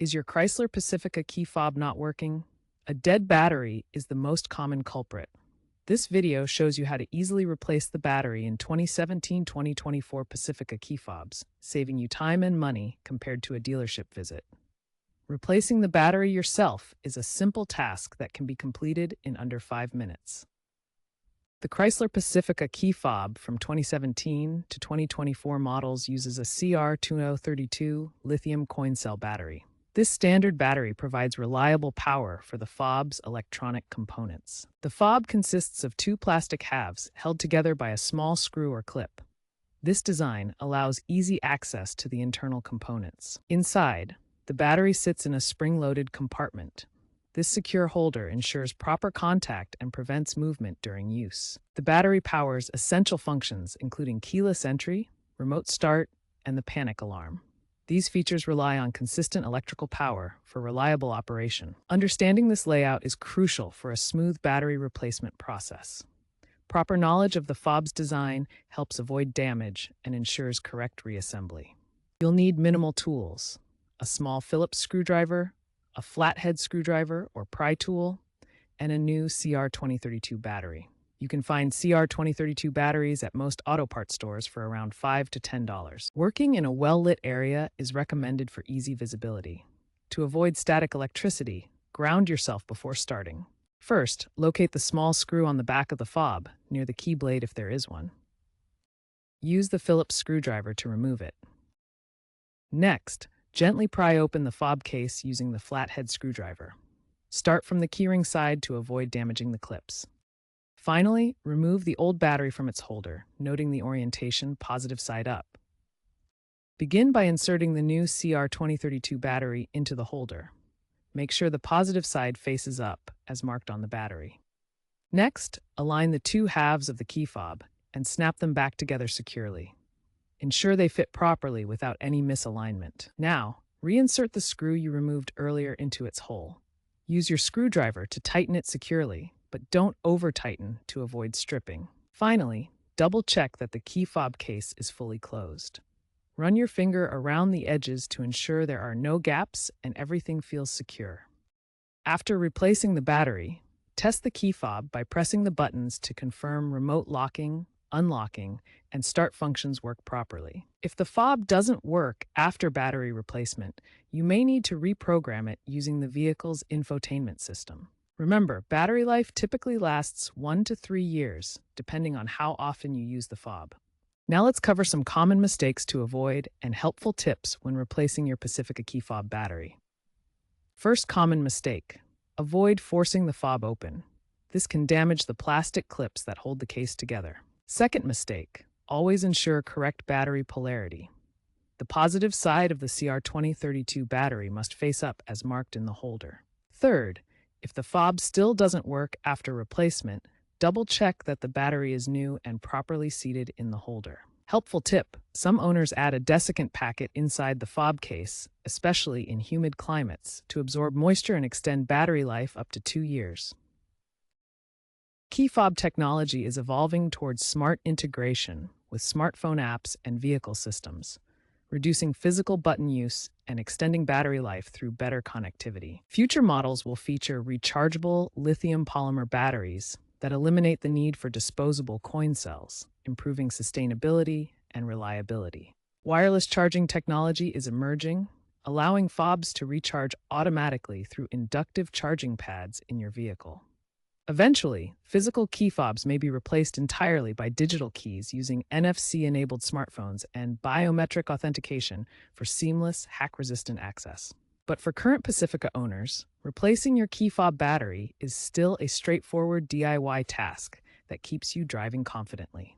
Is your Chrysler Pacifica key fob not working? A dead battery is the most common culprit. This video shows you how to easily replace the battery in 2017-2024 Pacifica key fobs, saving you time and money compared to a dealership visit. Replacing the battery yourself is a simple task that can be completed in under 5 minutes. The Chrysler Pacifica key fob from 2017 to 2024 models uses a CR2032 lithium coin cell battery. This standard battery provides reliable power for the fob's electronic components. The fob consists of two plastic halves held together by a small screw or clip. This design allows easy access to the internal components. Inside, the battery sits in a spring-loaded compartment. This secure holder ensures proper contact and prevents movement during use. The battery powers essential functions including keyless entry, remote start, and the panic alarm. These features rely on consistent electrical power for reliable operation. Understanding this layout is crucial for a smooth battery replacement process. Proper knowledge of the fob's design helps avoid damage and ensures correct reassembly. You'll need minimal tools: a small Phillips screwdriver, a flathead screwdriver or pry tool, and a new CR2032 battery. You can find CR2032 batteries at most auto parts stores for around $5 to $10. Working in a well-lit area is recommended for easy visibility. To avoid static electricity, ground yourself before starting. First, locate the small screw on the back of the fob, near the key blade if there is one. Use the Phillips screwdriver to remove it. Next, gently pry open the fob case using the flathead screwdriver. Start from the keyring side to avoid damaging the clips. Finally, remove the old battery from its holder, noting the orientation positive side up. Begin by inserting the new CR2032 battery into the holder. Make sure the positive side faces up, as marked on the battery. Next, align the two halves of the key fob and snap them back together securely. Ensure they fit properly without any misalignment. Now, reinsert the screw you removed earlier into its hole. Use your screwdriver to tighten it securely, but don't over-tighten to avoid stripping. Finally, double-check that the key fob case is fully closed. Run your finger around the edges to ensure there are no gaps and everything feels secure. After replacing the battery, test the key fob by pressing the buttons to confirm remote locking, unlocking, and start functions work properly. If the fob doesn't work after battery replacement, you may need to reprogram it using the vehicle's infotainment system. Remember, battery life typically lasts 1 to 3 years, depending on how often you use the fob. Now let's cover some common mistakes to avoid and helpful tips when replacing your Pacifica key fob battery. First common mistake: avoid forcing the fob open. This can damage the plastic clips that hold the case together. Second mistake: always ensure correct battery polarity. The positive side of the CR2032 battery must face up as marked in the holder. Third, if the fob still doesn't work after replacement, double-check that the battery is new and properly seated in the holder. Helpful tip: some owners add a desiccant packet inside the fob case, especially in humid climates, to absorb moisture and extend battery life up to 2 years. Key fob technology is evolving towards smart integration with smartphone apps and vehicle systems, reducing physical button use and extending battery life through better connectivity. Future models will feature rechargeable lithium polymer batteries that eliminate the need for disposable coin cells, improving sustainability and reliability. Wireless charging technology is emerging, allowing fobs to recharge automatically through inductive charging pads in your vehicle. Eventually, physical key fobs may be replaced entirely by digital keys using NFC-enabled smartphones and biometric authentication for seamless, hack-resistant access. But for current Pacifica owners, replacing your key fob battery is still a straightforward DIY task that keeps you driving confidently.